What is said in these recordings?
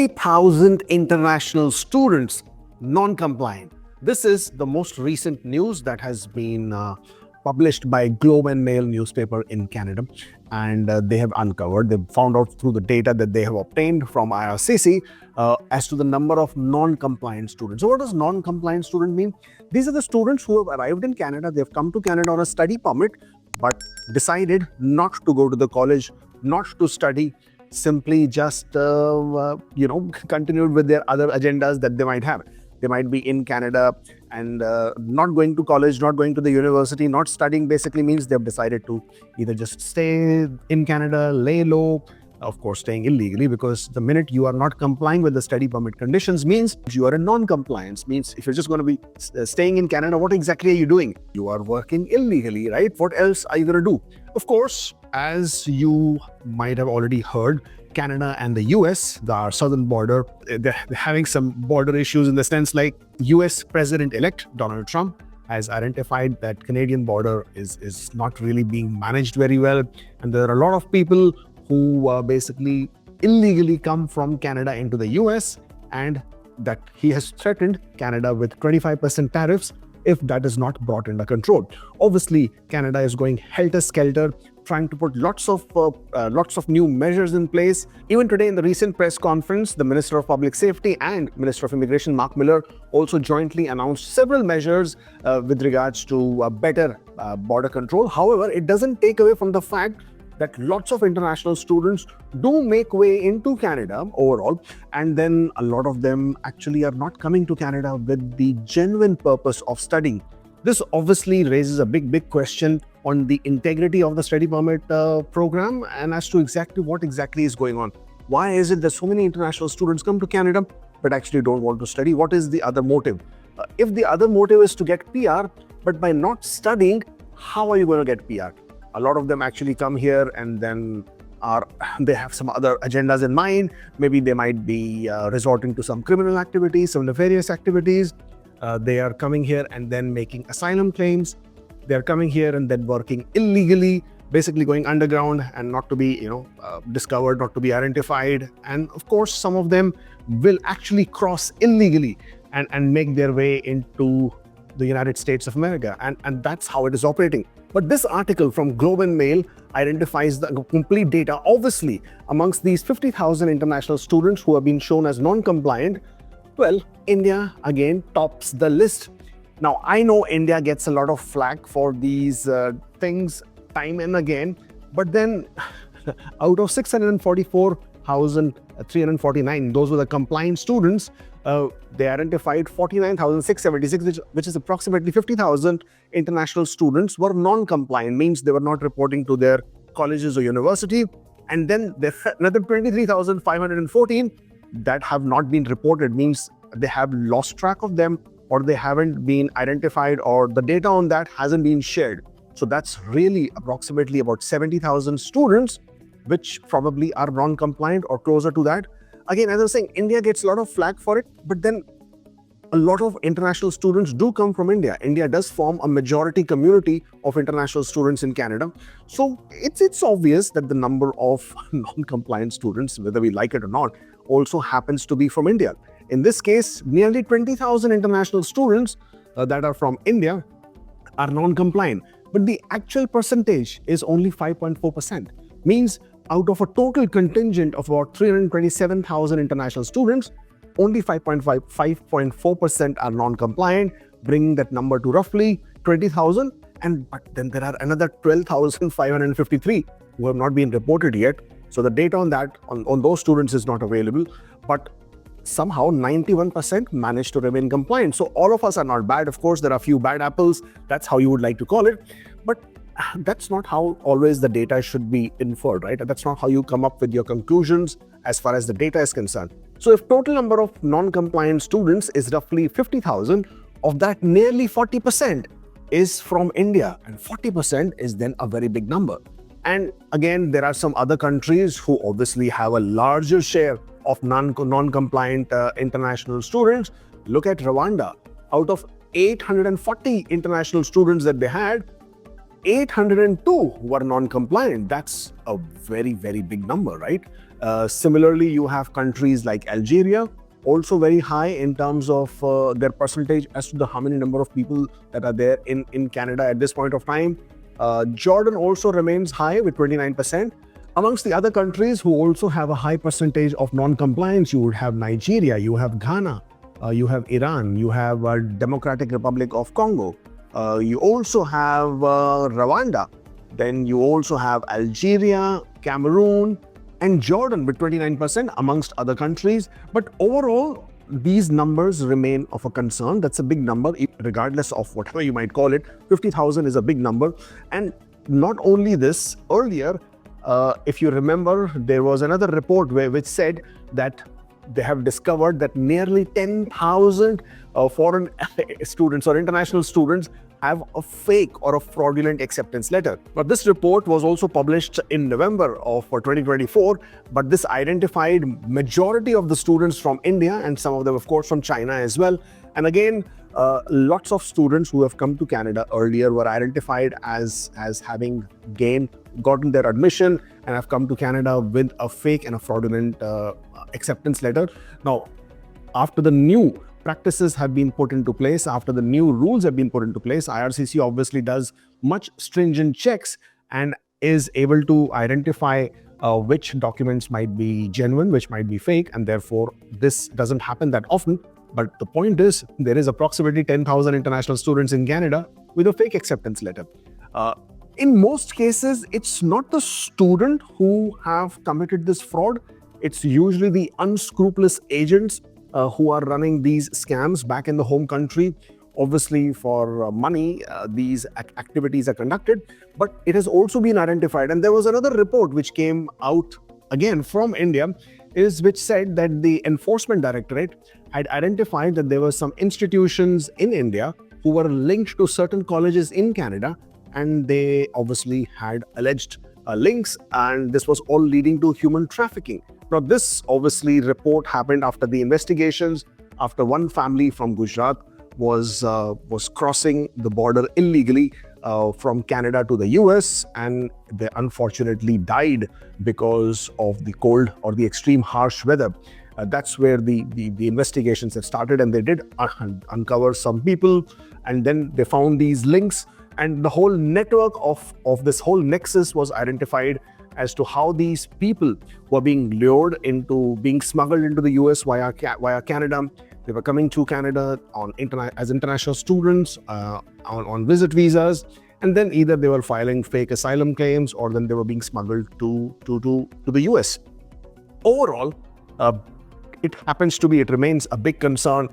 50,000 international students non-compliant. This is the most recent news that has been published by Globe and Mail newspaper in Canada, and they have found out through the data that they have obtained from IRCC as to the number of non-compliant students. So what does non-compliant student mean? These are the students who have arrived in Canada, they've come to Canada on a study permit, but decided not to go to the college, not to study, simply just continued with their other agendas that they might have. They might be in Canada and not going to college, not going to the university, not studying. Basically means they've decided to either just stay in Canada, lay low, of course staying illegally, because the minute you are not complying with the study permit conditions means you are in non-compliance. Means if you're just going to be staying in Canada, what exactly are you doing? You are working illegally, right? What else are you going to do? Of course, as you might have already heard, Canada and the US, our southern border, they're having some border issues, in the sense like US President-elect Donald Trump has identified that Canadian border is not really being managed very well. And there are a lot of people who basically illegally come from Canada into the US, and that he has threatened Canada with 25% tariffs if that is not brought under control. Obviously, Canada is going helter-skelter, trying to put lots of new measures in place. Even today in the recent press conference, the Minister of Public Safety and Minister of Immigration, Mark Miller, also jointly announced several measures with regards to better border control. However, it doesn't take away from the fact that lots of international students do make way into Canada overall, and then a lot of them actually are not coming to Canada with the genuine purpose of studying. This obviously raises a big question on the integrity of the study permit program, and as to what exactly is going on. Why is it that so many international students come to Canada but actually don't want to study? What is the other motive? If the other motive is to get PR, but by not studying, how are you going to get PR? A lot of them actually come here and then they have some other agendas in mind. Maybe they might be resorting to some criminal activities, some nefarious activities. They are coming here and then making asylum claims. They're coming here and then working illegally, basically going underground and not to be discovered, not to be identified. And of course, some of them will actually cross illegally and make their way into the United States of America. And that's how it is operating. But this article from Globe and Mail identifies the complete data. Obviously, amongst these 50,000 international students who have been shown as non-compliant, well, India again tops the list. Now, I know India gets a lot of flack for these things time and again, but then out of 644,349, those were the compliant students, they identified 49,676, which is approximately 50,000 international students were non-compliant, means they were not reporting to their colleges or university. And then there are another 23,514 that have not been reported, means they have lost track of them, or they haven't been identified, or the data on that hasn't been shared. So that's really approximately about 70,000 students, which probably are non-compliant or closer to that. Again, as I was saying, India gets a lot of flack for it, but then a lot of international students do come from India. India does form a majority community of international students in Canada. So it's obvious that the number of non-compliant students, whether we like it or not, also happens to be from India. In this case, nearly 20,000 international students that are from India are non-compliant. But the actual percentage is only 5.4%. Means out of a total contingent of about 327,000 international students, only 5.4% are non-compliant, bringing that number to roughly 20,000. But then there are another 12,553 who have not been reported yet. So the data on that, on those students is not available. But somehow 91% managed to remain compliant. So all of us are not bad. Of course, there are a few bad apples. That's how you would like to call it. But that's not how always the data should be inferred, right? That's not how you come up with your conclusions as far as the data is concerned. So if total number of non-compliant students is roughly 50,000, of that nearly 40% is from India, and 40% is then a very big number. And again, there are some other countries who obviously have a larger share of non-compliant international students. Look at Rwanda. Out of 840 international students that they had, 802 were non-compliant. That's a very, very big number, right? Similarly, you have countries like Algeria, also very high in terms of their percentage as to the how many number of people that are there in Canada at this point of time. Jordan also remains high with 29%. Amongst the other countries who also have a high percentage of non-compliance, you would have Nigeria, you have Ghana, you have Iran, you have Democratic Republic of Congo, you also have Rwanda, then you also have Algeria, Cameroon, and Jordan with 29% amongst other countries. But overall, these numbers remain of a concern. That's a big number, regardless of whatever you might call it. 50,000 is a big number. And not only this, earlier, if you remember, there was another report which said that they have discovered that nearly 10,000 foreign students or international students have a fake or a fraudulent acceptance letter. But this report was also published in November of 2024, but this identified majority of the students from India and some of them, of course, from China as well. And again, lots of students who have come to Canada earlier were identified as having gotten their admission and have come to Canada with a fake and a fraudulent acceptance letter. Now, after the new practices have been put into place, after the new rules have been put into place, IRCC obviously does much stringent checks and is able to identify which documents might be genuine, which might be fake, and therefore this doesn't happen that often. But the point is, there is approximately 10,000 international students in Canada with a fake acceptance letter. In most cases, it's not the student who have committed this fraud. It's usually the unscrupulous agents who are running these scams back in the home country. Obviously, for money, these activities are conducted, but it has also been identified. And there was another report which came out again from India, which said that the Enforcement Directorate had identified that there were some institutions in India who were linked to certain colleges in Canada, and they obviously had alleged links, and this was all leading to human trafficking. Now, this obviously report happened after the investigations, after one family from Gujarat was crossing the border illegally from Canada to the US, and they unfortunately died because of the cold or the extreme harsh weather. That's where the investigations have started, and they did uncover some people, and then they found these links, and the whole network of this whole nexus was identified as to how these people were being lured into being smuggled into the US via Canada. They were coming to Canada as international students on visit visas, and then either they were filing fake asylum claims or then they were being smuggled to the US. Overall, it remains a big concern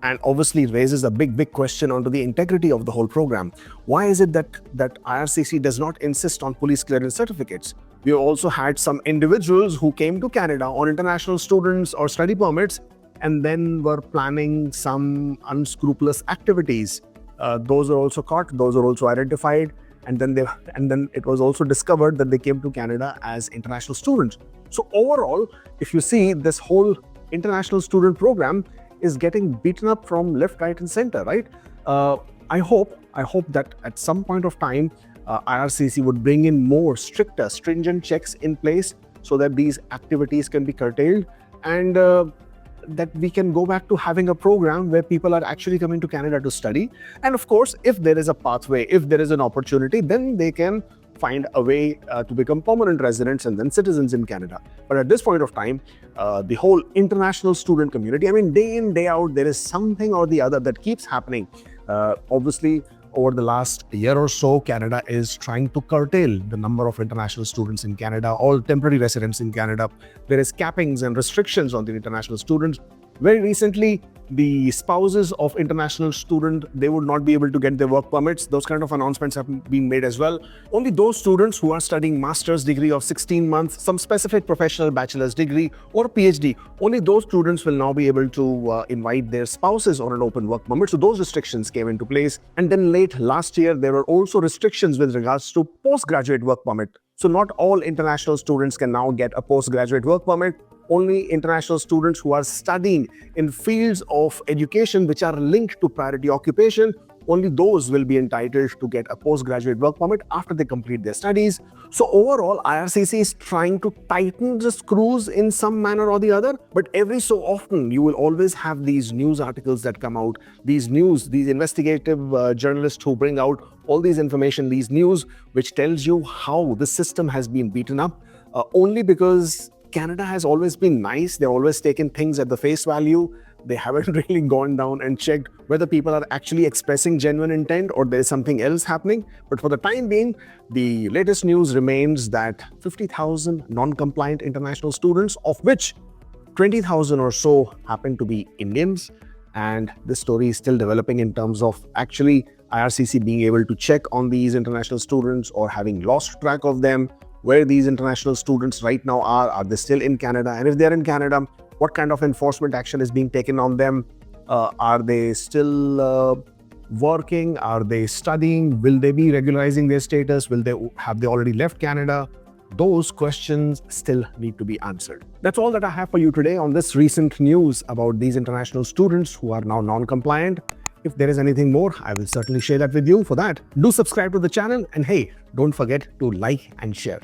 and obviously raises a big question onto the integrity of the whole program. Why is it that IRCC does not insist on police clearance certificates? We also had some individuals who came to Canada on international students or study permits and then were planning some unscrupulous activities. Those are also caught, those are also identified, and then it was also discovered that they came to Canada as international students. So overall, if you see, this whole international student program is getting beaten up from left, right, and center, right? I hope that at some point of time, IRCC would bring in more stricter, stringent checks in place so that these activities can be curtailed, and that we can go back to having a program where people are actually coming to Canada to study. And of course, if there is a pathway, if there is an opportunity, then they can find a way to become permanent residents and then citizens in Canada. But at this point of time, the whole international student community, I mean, day in, day out, there is something or the other that keeps happening. Obviously, over the last year or so, Canada is trying to curtail the number of international students in Canada, all temporary residents in Canada. There is cappings and restrictions on the international students. Very recently, the spouses of international students, they would not be able to get their work permits. Those kind of announcements have been made as well. Only those students who are studying master's degree of 16 months, some specific professional bachelor's degree or PhD, only those students will now be able to invite their spouses on an open work permit. So those restrictions came into place. And then late last year, there were also restrictions with regards to postgraduate work permit. So not all international students can now get a postgraduate work permit. Only international students who are studying in fields of education which are linked to priority occupation only those will be entitled to get a postgraduate work permit after they complete their studies. So overall, IRCC is trying to tighten the screws in some manner or the other, but every so often you will always have these news articles that come out, these investigative journalists who bring out all these information, these news, which tells you how the system has been beaten up, only because Canada has always been nice. They've always taken things at the face value. They haven't really gone down and checked whether people are actually expressing genuine intent or there's something else happening. But for the time being, the latest news remains that 50,000 non-compliant international students, of which 20,000 or so happen to be Indians. And this story is still developing in terms of actually IRCC being able to check on these international students or having lost track of them, where these international students right now are they still in Canada? And if they're in Canada, what kind of enforcement action is being taken on them? Are they still working? Are they studying? Will they be regularizing their status? Have they already left Canada? Those questions still need to be answered. That's all that I have for you today on this recent news about these international students who are now non-compliant. If there is anything more, I will certainly share that with you. For that, do subscribe to the channel, and hey, don't forget to like and share.